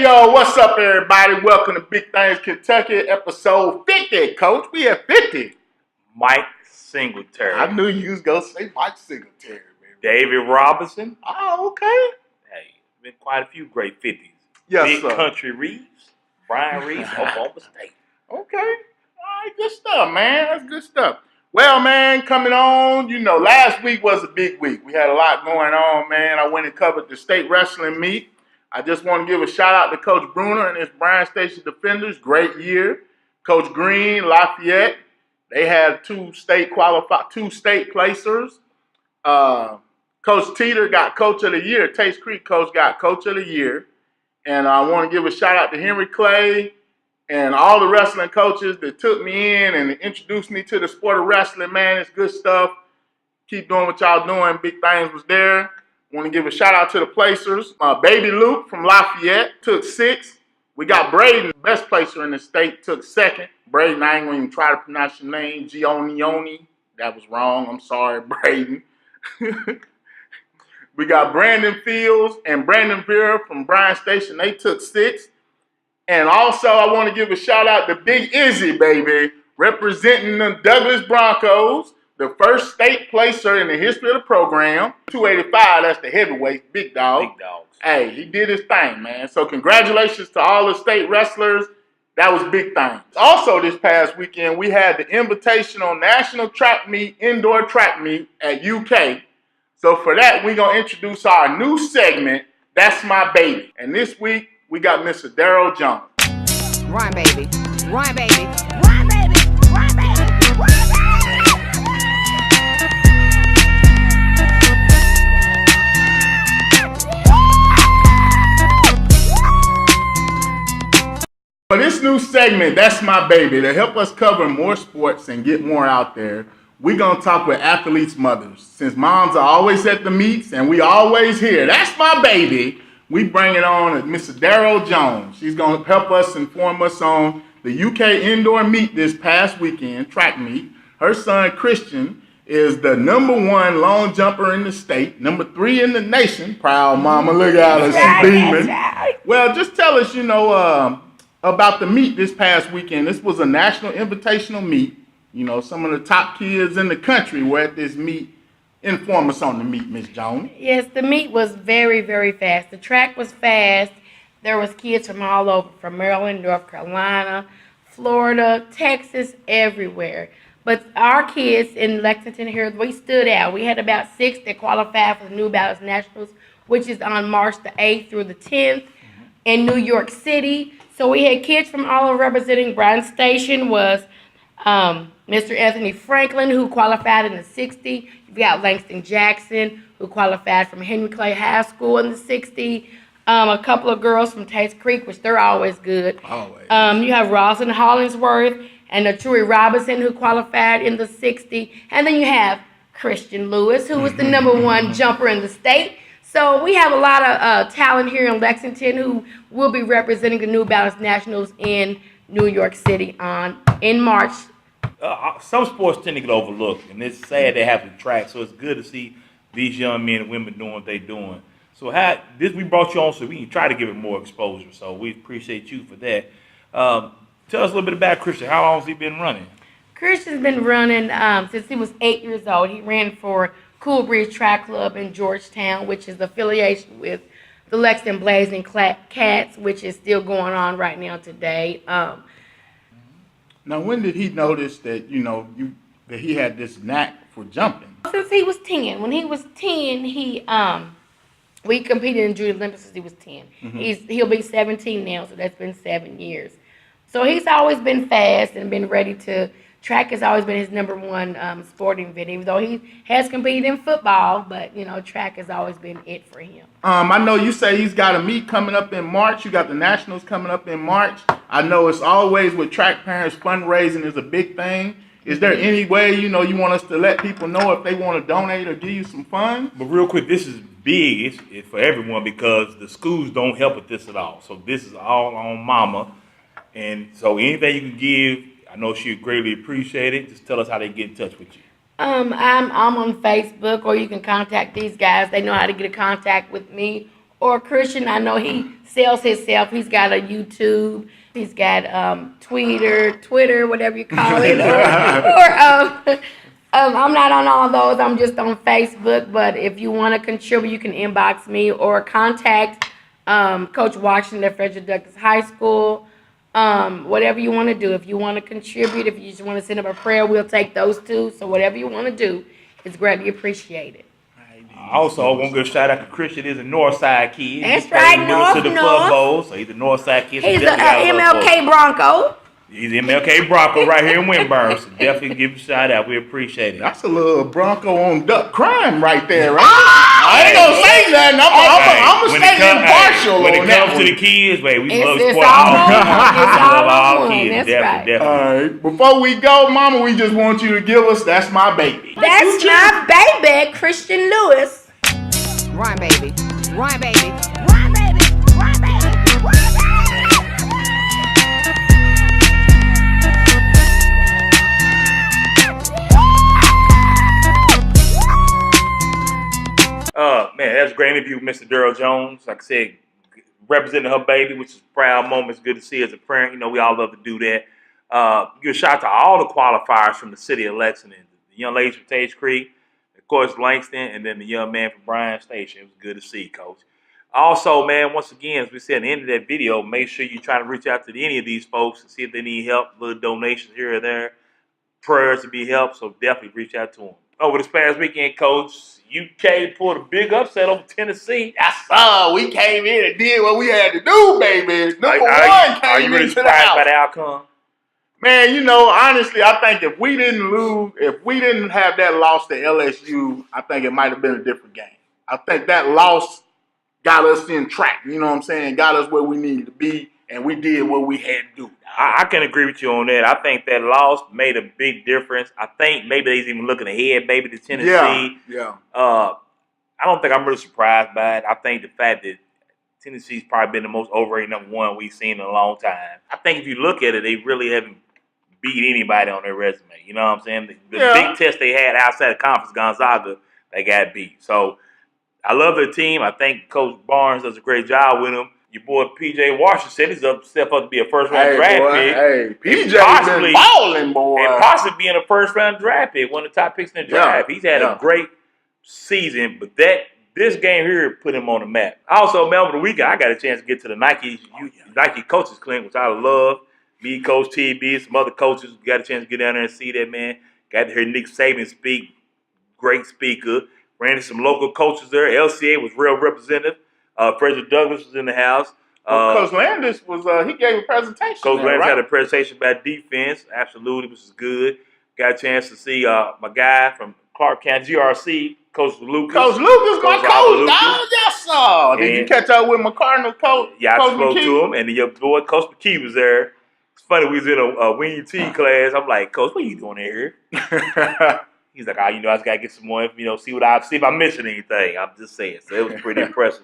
Yo, what's up, everybody? Welcome to Big Things Kentucky, episode 50, Coach. We at 50. Mike Singletary. I knew you was going to say Mike Singletary, baby. David Robinson. Oh, okay. Hey, been quite a few great 50s. Yes, Big sir. Country Reeves. Brian Reeves, Oklahoma State. Okay. All right, good stuff, man. That's good stuff. Well, man, coming on, last week was a big week. We had a lot going on, man. I went and covered the state wrestling meet. I just want to give a shout out to Coach Bruner and his Bryan Station Defenders. Great year. Coach Green, Lafayette. They had two state placers. Coach Teeter got Coach of the Year. Taste Creek coach got Coach of the Year. And I want to give a shout out to Henry Clay and all the wrestling coaches that took me in and introduced me to the sport of wrestling, man. It's good stuff. Keep doing what y'all doing. Big Things was there. Want to give a shout out to the placers. Baby Luke from Lafayette took 6th. We got Braden, best placer in the state, took 2nd. Braden, I ain't going to even try to pronounce your name. Gionioni. That was wrong. I'm sorry, Braden. We got Brandon Fields and Brandon Vera from Bryan Station. They took 6th. And also, I want to give a shout out to Big Izzy, baby, representing the Douglas Broncos. The first state placer in the history of the program. 285, that's the heavyweight, big dog. Big dogs. Hey, he did his thing, man. So congratulations to all the state wrestlers. That was big things. Also this past weekend, we had the Invitational National Track Meet, Indoor Track Meet at UK. So for that, we're going to introduce our new segment, That's My Baby. And this week, we got Miss Adero Jones. Run, baby. Run, baby. Run, baby. Run, baby. Run, baby. For this new segment, That's My Baby, to help us cover more sports and get more out there, we're going to talk with athletes' mothers. Since moms are always at the meets and we always hear, That's my baby, we bring it on Miss Adero Jones. She's going to help us inform us on the UK indoor meet this past weekend, track meet. Her son, Christian, is the #1 long jumper in the state, #3 in the nation. Proud mama, look at her, she's beaming. Well, just tell us, about the meet this past weekend. This was a national invitational meet. Some of the top kids in the country were at this meet. Inform us on the meet, Miss Jones. Yes, the meet was very, very fast. The track was fast. There was kids from all over, from Maryland, North Carolina, Florida, Texas, everywhere. But our kids in Lexington here, we stood out. We had about 6 that qualified for the New Balance Nationals, which is on March the 8th through the 10th in New York City. So we had kids from all over representing. Bryan Station was Mr. Anthony Franklin, who qualified in the 60. You've got Langston Jackson, who qualified from Henry Clay High School in the 60. A couple of girls from Taste Creek, which they're always good. Always. You have Rosalind Hollingsworth and Truy Robinson, who qualified in the 60. And then you have Christian Lewis, who was the #1 jumper in the state. So we have a lot of talent here in Lexington who will be representing the New Balance Nationals in New York City in March. Some sports tend to get overlooked, and it's sad they have to track. So it's good to see these young men and women doing what they're doing. So we brought you on so we can try to give it more exposure. So we appreciate you for that. Tell us a little bit about Christian. How long has he been running? Christian's been running since he was 8 years old. He ran for Cool Breeze Track Club in Georgetown, which is affiliation with the Lexington Blazing Cats, which is still going on right now today. Now, when did he notice that, that he had this knack for jumping? Since he was 10. When he was 10, we competed in Junior Olympics since he was 10. He'll be 17 now, so that's been 7 years. So he's always been fast and been ready to. Track has always been his #1 sporting event, even though he has competed in football, but, track has always been it for him. I know you say he's got a meet coming up in March. You got the Nationals coming up in March. I know it's always with track parents, fundraising is a big thing. Is there any way, you want us to let people know if they want to donate or give you some funds? But real quick, this is big. It's for everyone because the schools don't help with this at all. So this is all on mama. And so anything you can give, I know she'd greatly appreciate it. Just tell us how they get in touch with you. I'm on Facebook, or you can contact these guys. They know how to get in contact with me or Christian. I know he sells himself. He's got a YouTube. He's got Twitter, whatever you call it. I'm not on all those. I'm just on Facebook. But if you want to contribute, you can inbox me or contact Coach Washington at Frederick Douglass High School. Whatever you want to do. If you want to contribute, if you just want to send up a prayer, we'll take those too. So whatever you want to do, it's greatly appreciated. Also, I want to give a shout out to Christian. He's a Northside kid. That's right, to the Plug Bowl, so he's a Northside kid. So He's an MLK Bronco. He's an MLK Bronco right here in Winburn. So definitely give him a shout out. We appreciate it. That's a little Bronco on duck crime right there, right? I ain't gonna say nothing. I'm gonna stay impartial. When it comes to the kids, we love It's sport. all on one. It's all all on one. kids. That's right. Definitely. All right. Before we go, Mama, we just want you to give us "That's My Baby." That's my baby, Christian Lewis. Run, baby. Run, baby. Run, baby. Run, baby. Run, baby. Man, that's a great interview with Mr. Adero Jones. Like I said, representing her baby, which is a proud moment. It's good to see as a parent. You know, we all love to do that. Give a shout out to all the qualifiers from the city of Lexington. The young ladies from Tage Creek, of course, Langston, and then the young man from Bryan Station. It was good to see, Coach. Also, man, once again, as we said at the end of that video, make sure you try to reach out to any of these folks and see if they need help, little donations here or there, prayers to be helped, so definitely reach out to them. Over this past weekend, Coach, UK pulled a big upset over Tennessee. We came in and did what we had to do, baby. Number one Are you came really into the surprised house. by the outcome? Man, you know, honestly, I think if we didn't have that loss to LSU, I think it might have been a different game. I think that loss got us in track, you know what I'm saying? Got us where we needed to be, and we did what we had to do. I can agree with you on that. I think that loss made a big difference. I think maybe they's even looking ahead, maybe to Tennessee. Yeah. I don't think I'm really surprised by it. I think the fact that Tennessee's probably been the most overrated number one we've seen in a long time. I think if you look at it, they really haven't beat anybody on their resume. You know what I'm saying? The big test they had outside of conference, Gonzaga, they got beat. So I love their team. I think Coach Barnes does a great job with them. Your boy P.J. Washington said he's step up to be a first-round draft pick. Hey, P.J.'s been balling, boy. And possibly being a first-round draft pick, one of the top picks in the draft. He's had a great season, but this game here put him on the map. Also, man, over the weekend, I got a chance to get to the Nike Coaches Clinic, which I love. Me, Coach TB, some other coaches got a chance to get down there and see that, man. Got to hear Nick Saban speak. Great speaker. Ran into some local coaches there. LCA was real representative. Frederick Douglass was in the house. Coach Landis he gave a presentation. Coach Landis had a presentation about defense. Absolutely, which is good. Got a chance to see my guy from Clark County, GRC, Coach Lucas. Coach Lucas, my coach, dog. Yes, sir. Did you catch up with my Cardinals coach? Yeah, Coach I spoke McKee? to him, and your boy, Coach McKee, was there. It's funny, we was in a Wing T class. I'm like, Coach, what are you doing here? He's like, I just got to get some more, see if I'm missing anything. I'm just saying. So it was pretty impressive.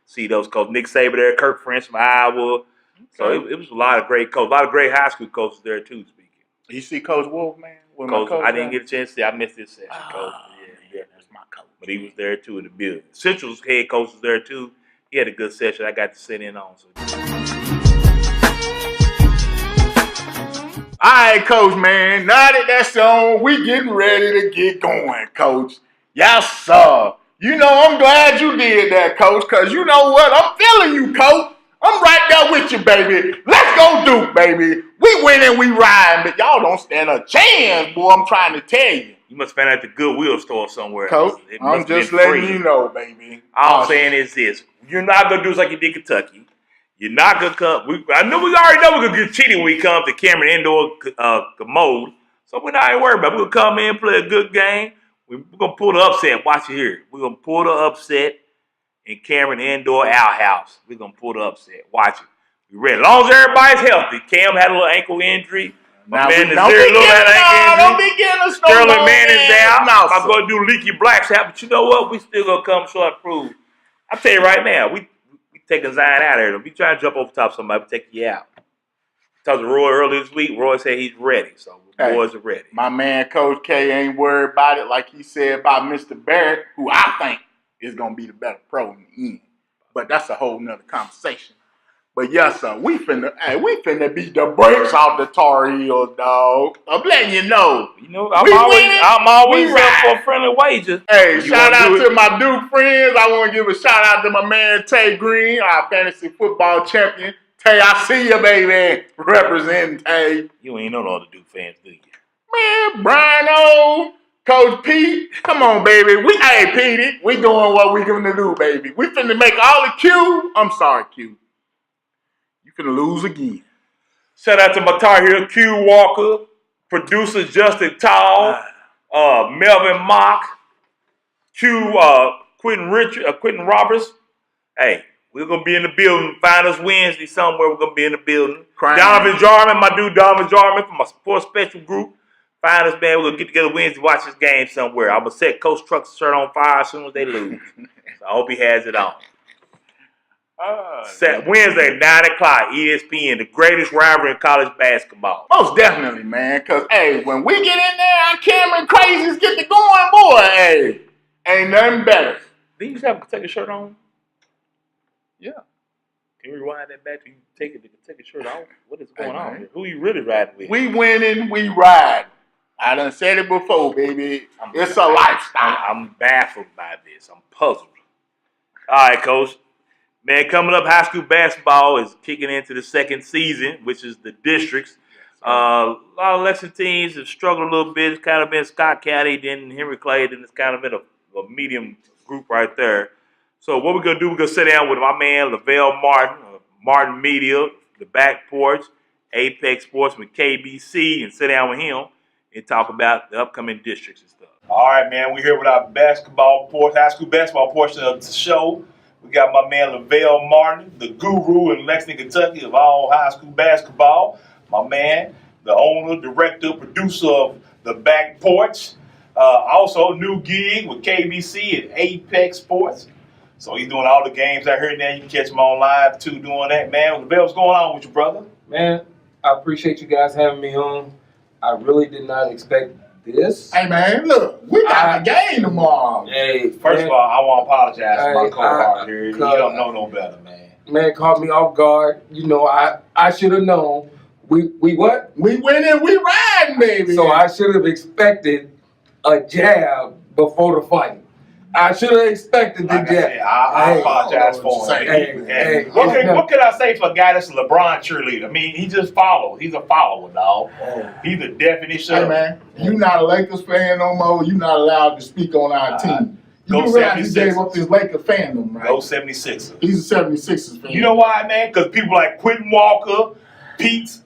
See those coaches. Nick Saban there, Kirk French from Iowa. So it was a lot of great coaches, a lot of great high school coaches there too, speaking. You see Coach Wolf, man? Coach, I didn't get a chance to see. I missed this session, Coach. Yeah, that's my coach. But he was there too in the building. Central's head coach was there too. He had a good session. I got to sit in on. So. All right, Coach, man. Now that that's on, we getting ready to get going, Coach. Yes, sir. You know, I'm glad you did that, Coach, because you know what? I'm feeling you, Coach. I'm right there with you, baby. Let's go Duke, baby. We win and we ride, but y'all don't stand a chance, boy. I'm trying to tell you. You must find out the Goodwill store somewhere. Coach, I'm just letting you know, baby. All I'm saying is this. You're not going to do us like you did Kentucky. You're not going to come. I know we already know we're going to get cheating when we come to Cameron Indoor Commode. So we're not even worried about it. We're going to come in, play a good game. We're going to pull the upset. Watch it here. We're going to pull the upset in Cameron Indoor Outhouse. We're going to pull the upset. Watch it. We ready. As long as everybody's healthy. Cam had a little ankle injury. Now, Man, don't be getting us no Sterling Manning's out. No, I'm going to do Leaky Black's out. But you know what? We still going to come short and prove. I'll tell you right now. We taking Zion out of here. Don't be trying to jump over top of somebody. We take you out. Talked to Roy earlier this week. Roy said he's ready. So the boys are ready. My man, Coach K, ain't worried about it like he said about Mr. Barrett, who I think is going to be the better pro in the end. But that's a whole nother conversation. But yes, sir, we finna beat the brakes off the Tar Heels, dog. I'm letting you know. You know, We winning, I'm always we up ride. for a friendly wager. Hey, You shout wanna out do to it? my Duke friends. I want to give a shout out to my man Tay Green, our fantasy football champion. Tay, I see you, baby. Representing Tay. You ain't know all the Duke fans, do you? Man, Brian O, Coach Pete, come on, baby. Hey, Petey, we doing what we gonna do, baby. We finna make all the Q. I'm sorry, Q. You finna lose again. Shout out to my Tar Heel Q Walker, producer Justin Tall, Melvin Mock, Quentin Roberts. Hey, we're gonna be in the building. Find us Wednesday somewhere. We're gonna be in the building. Crying. Donovan Jarman, my dude Donovan Jarman from my sports special group. Find us, man. We're gonna get together Wednesday, watch this game somewhere. I'm gonna set Coach Truck's shirt on fire as soon as they lose. So I hope he has it on. Wednesday, 9 o'clock, ESPN, the greatest rivalry in college basketball. Most definitely, man. Cause hey, when we get in there, our Cameron crazies get to going, boy. Hey, ain't nothing better. Did you just have to take a shirt on? Yeah. Can we rewind that back to you take a shirt off? What is going Hey, on man. here? Who you really riding with? We winning, we ride. I done said it before, baby. It's a lifestyle. I'm baffled by this. I'm puzzled. All right, Coach. Man, coming up, high school basketball is kicking into the second season, which is the districts. A lot of Lexington teams have struggled a little bit. It's kind of been Scott County, then Henry Clay, then it's kind of been a medium group right there. So what we're going to do, we're going to sit down with my man, Lovell Martin, Martin Media, the Back Porch, Apex Sports with KBC, and sit down with him and talk about the upcoming districts and stuff. All right, man, we're here with our high school basketball portion of the show. We got my man Lovell Martin, the guru in Lexington, Kentucky of all high school basketball. My man, the owner, director, producer of the Back Porch. Also, new gig with KBC and Apex Sports. So he's doing all the games out here now. You can catch him on live too doing that, man. Lovell, what's going on with you, brother? Man, I appreciate you guys having me on. I really did not expect this. Hey, man, look, we got the game tomorrow. Hey, First of all, I want to apologize to my Hey, co-partner here. You don't know no better, man. Man, caught me off guard. You know, I should have known. We what? We winning, we riding, baby. So I should have expected a jab before the fight. I should have expected the Like I jab. said, I apologize for him. What can I say for a guy that's a LeBron cheerleader? I mean, he just follows. He's a follower, dog. He's the definition Hey, of man, you not a Lakers fan no more. You not allowed to speak on our team. You Go realize he 76ers. gave up his Laker fandom, right? Go 76ers. He's a 76ers fan. You know why, man? Because people like Quentin Walker, Pete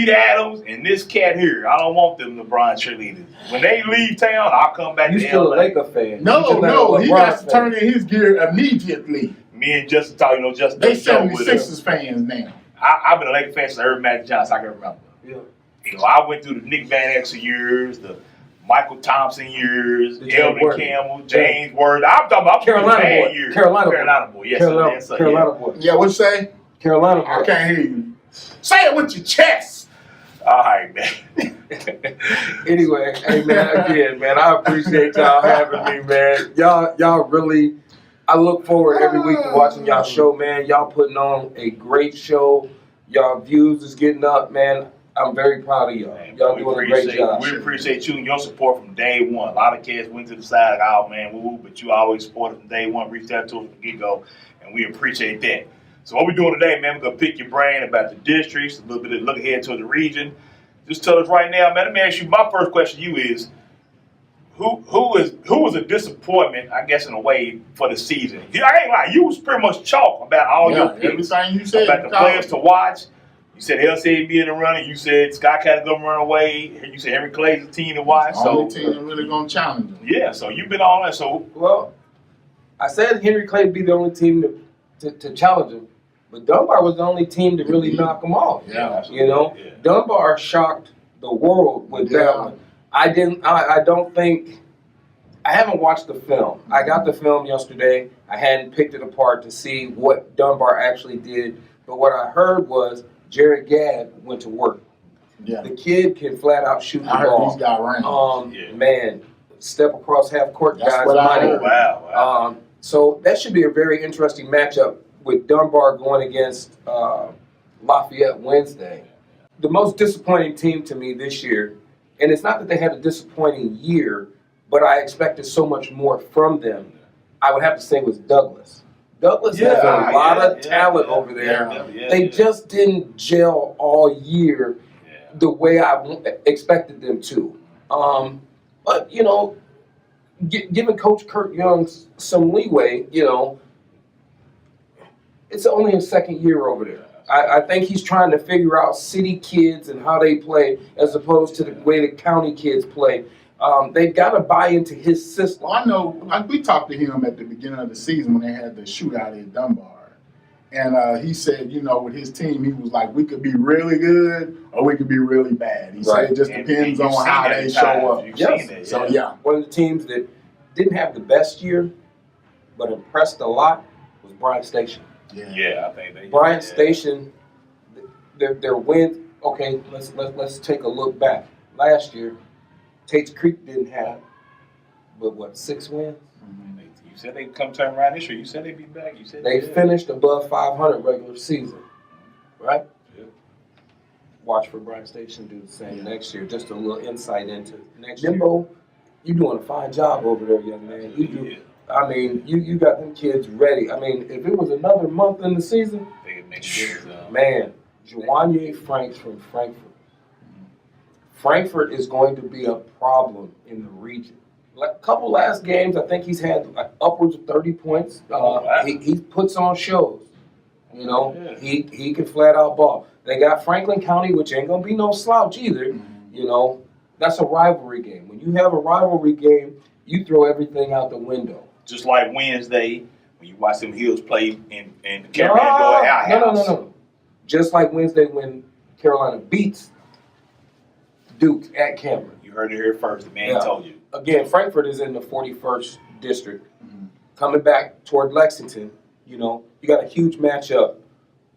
Adams, and this cat here, I don't want them LeBron cheerleaders. When they leave town, I'll come back You to still LA. a Laker fan. You No, just not no, a he LeBron got to fan. turn in his gear immediately. Me and Justin talk, just They show with us. 76ers fans now. I've been a Laker fan since I heard Magic Johnson, I can remember. Yeah. I went through the Nick Van Exel years, the Michael Thompson years, The James Elvin Worthy. Campbell, James Worthy. I'm talking about Carolina bad boy. years. Carolina boy. Yes, Carolina boy. Yeah, what you say? Carolina boy. I can't hear you. Say it with your chest. All right, man. Anyway, hey man, again, man, I appreciate y'all having me, man. Y'all really, I look forward every week to watching y'all show, man. Y'all putting on a great show. Y'all views is getting up, man. I'm very proud of y'all. Y'all doing a great job. We appreciate you and your support from day one. A lot of kids went to the side like, oh man, woo, but you always supported from day one, reached out to us from the get-go, and we appreciate that. So what we're doing today, man, we're going to pick your brain about the districts, a little bit of look ahead to the region. Just tell us right now, man, let me ask you, my first question to you is, who was a disappointment, I guess, in a way, for the season? I ain't lying, you was pretty much chalk about all your picks, everything you said. about the players to watch. You said LCA be in the running. You said Scott County gonna run away. You said Henry Clay's the team to watch. Only team that really gonna challenge them. Yeah, so you've been on that. So Well, I said Henry Clay would be the only team to challenge him, but Dunbar was the only team to really knock him off. Yeah, You know, Yeah. Dunbar shocked the world with that one. I don't think. I haven't watched the film. I got the film yesterday. I hadn't picked it apart to see what Dunbar actually did, but what I heard was Jared Gadd went to work. Yeah. The kid can flat out shoot the I heard ball. he's got range. Yeah. Man, step across half court, That's guys. what I Money. heard. wow. So that should be a very interesting matchup with Dunbar going against Lafayette Wednesday. The most disappointing team to me this year, and it's not that they had a disappointing year, but I expected so much more from them, I would have to say was Douglas. Douglas has a lot of talent over there. They just didn't gel all year the way I expected them to. But, you know, giving Coach Kurt Young some leeway, you know, it's only his second year over there. I think he's trying to figure out city kids and how they play as opposed to the way the county kids play. They've got to buy into his system. Well, I know we talked to him at the beginning of the season when they had the shootout in Dunbar. And he said, you know, with his team, he was like, we could be really good or we could be really bad. He said it just depends on how they show up. Yes. So, yeah. One of the teams that didn't have the best year but impressed a lot was Bryant Station. Yeah, I think they. Bryant Station, their win. Okay, let's take a look back. Last year, Tate's Creek didn't have, but what, 6 wins? Mm-hmm. You said they'd come turn around this year. You said they'd be back. You said they finished above 500 regular season, right? Yeah. Watch for Bryant Station do the same next year. Just a little insight into next year. Jimbo, you're doing a fine job over there, young man. You do. I mean, you got them kids ready. I mean, if it was another month in the season, they could make it. Man, Juwanye Franks from Frankfurt. Frankfurt is going to be a problem in the region. A couple last games, I think he's had like upwards of 30 points. He puts on shows. You know, he can flat out ball. They got Franklin County, which ain't gonna be no slouch either. You know, that's a rivalry game. When you have a rivalry game, you throw everything out the window. Just like Wednesday, when you watch them Hills play in Carolina No. Just like Wednesday when Carolina beats Duke at Cameron. You heard it here first. The man told you. Again, Frankfurt is in the 41st district. Coming back toward Lexington, you know, you got a huge matchup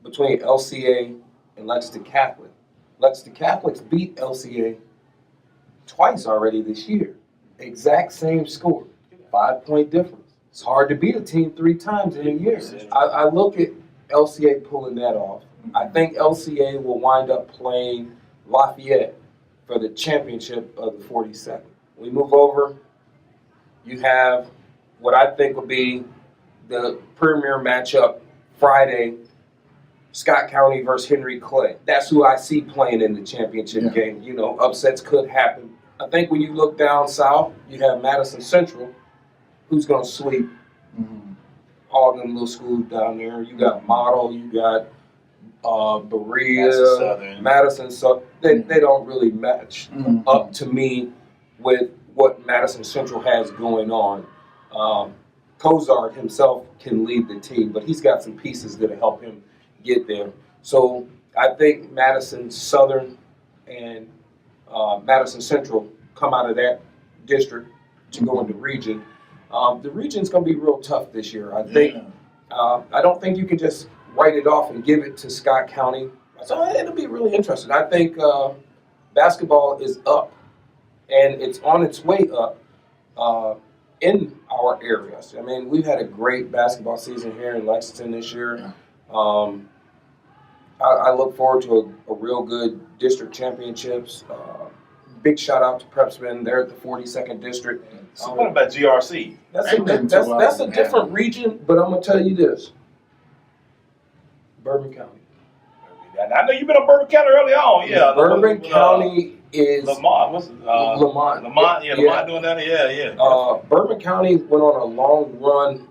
between LCA and Lexington Catholic. Lexington Catholics beat LCA twice already this year. Exact same score. 5-point difference. It's hard to beat a team 3 times in a year. I look at LCA pulling that off. I think LCA will wind up playing Lafayette for the championship of the 42nd. We move over. You have what I think will be the premier matchup Friday, Scott County versus Henry Clay. That's who I see playing in the championship game. You know, upsets could happen. I think when you look down south, you have Madison Central, who's going to sweep all them little schools down there. You got Model, you got Berea, Madison Southern. They don't really match up to me with what Madison Central has going on. Kozar himself can lead the team, but he's got some pieces that help him get there. So I think Madison Southern and Madison Central come out of that district to go into region. The region's going to be real tough this year. I think. I don't think you can just write it off and give it to Scott County. So it'll be really interesting. I think basketball is up, and it's on its way up in our areas. I mean, we've had a great basketball season here in Lexington this year. I look forward to a real good district championships. Big shout out to Prepsman. They're at the 42nd district. So what about GRC? That's a different region, but I'm gonna tell you this: Bourbon County. I know you've been on Bourbon County early on. Yeah, Bourbon County is Lamont. What's Lamont? Lamont. Yeah, Lamont doing that. Yeah. Bourbon County went on a long run.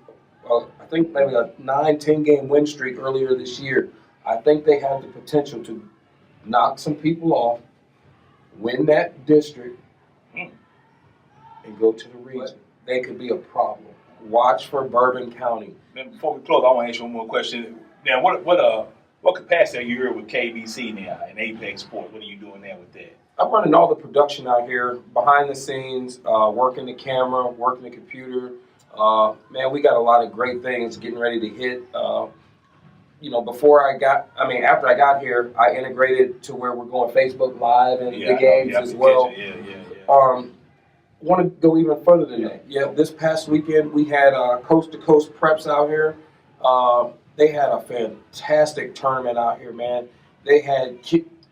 I think maybe a 9-10 game win streak earlier this year. I think they have the potential to knock some people off, win that district, and go to the region. They could be a problem. Watch for Bourbon County. Then before we close, I want to ask you one more question. Now, what capacity are you here with KBC now in Apex Sports? What are you doing there with that? I'm running all the production out here, behind the scenes, working the camera, working the computer. Man, we got a lot of great things getting ready to hit. After I got here, I integrated to where we're going Facebook Live and the games as well. want to go even further than that. Yeah, this past weekend we had Coast to Coast Preps out here. They had a fantastic tournament out here, man. They had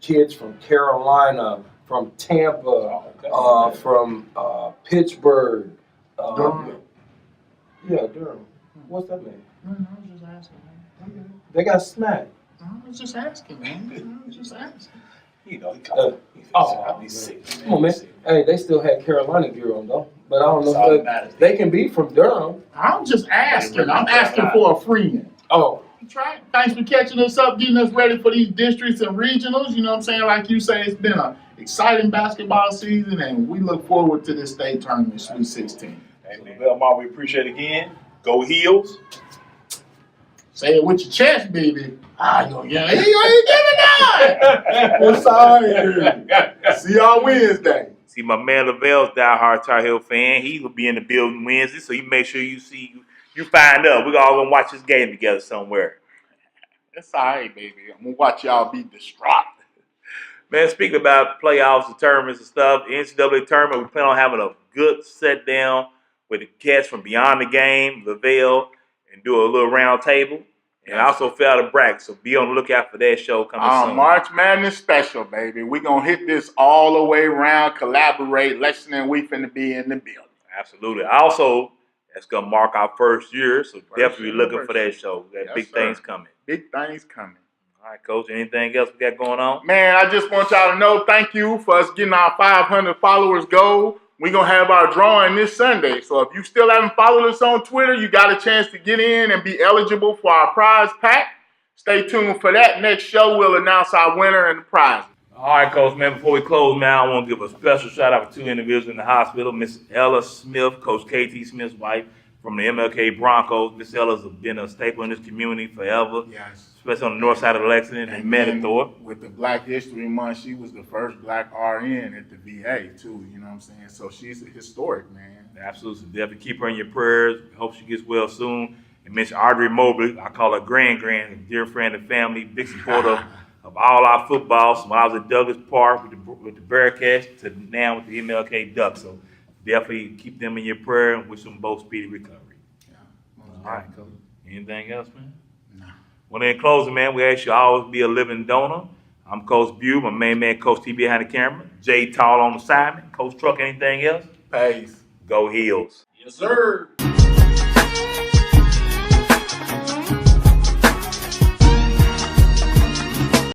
kids from Carolina, from Tampa, from Pittsburgh. Durham. Yeah, Durham. What's that name? I was just asking, man. They got smacked. I was just asking, man. I was just asking. You know, he's sick. Come on, man. Hey, they still had Carolina gear on, though. But I don't It's know if automatic. they can be from Durham. I'm just asking. I'm asking for a friend. Oh, Thanks for catching us up, getting us ready for these districts and regionals. You know what I'm saying? Like you say, it's been an exciting basketball season, and we look forward to this state tournament, Sweet 16. Hey, Lovell Martin, we appreciate it again. Go Heels. Say it with your chest, baby. I know, yeah. He ain't giving none. I'm sorry. See y'all Wednesday. See, my man Lovell's diehard Tarheel fan. He will be in the building Wednesday, so you make sure you find out. We're all gonna watch this game together somewhere. It's all right, baby. I'm gonna watch y'all be distraught. Man, speaking about playoffs and tournaments and stuff, the NCAA tournament, we plan on having a good set down with the cats from Beyond the Game, Lovell, and do a little round table. And I also fell out of bracket, so be on the lookout for that show coming soon. March Madness special, baby. We're going to hit this all the way around, collaborate. Lexington, we finna be in the building. Absolutely. Also, that's going to mark our first year, so definitely looking for that show. We got big things coming. Big things coming. All right, Coach, anything else we got going on? Man, I just want y'all to know, thank you for us getting our 500 followers goal. We're going to have our drawing this Sunday. So if you still haven't followed us on Twitter, you got a chance to get in and be eligible for our prize pack. Stay tuned for that. Next show, we'll announce our winner and the prize. All right, Coach, man, before we close, man, I want to give a special shout-out to two individuals in the hospital. Miss Ella Smith, Coach KT Smith's wife from the MLK Broncos. Miss Ella's been a staple in this community forever. Yes. Especially on the north side of Lexington and Metathor. With the Black History Month, she was the first black RN at the VA, too. You know what I'm saying? So she's a historic, man. Absolutely. Definitely keep her in your prayers. Hope she gets well soon. And Miss Audrey Mobley, I call her Grand, a dear friend and family, big supporter of all our football. So when I was at Douglas Park with the Bearcats to now with the MLK Ducks. So definitely keep them in your prayer and wish them both speedy recovery. Yeah, all right, Coach. Anything else, man? No. Well, in closing, man, we ask you always be a living donor. I'm Coach Bew, my main man, Coach T behind the camera. Jay Tall on assignment. Coach Truck, anything else? Peace. Go Heels. Yes, sir.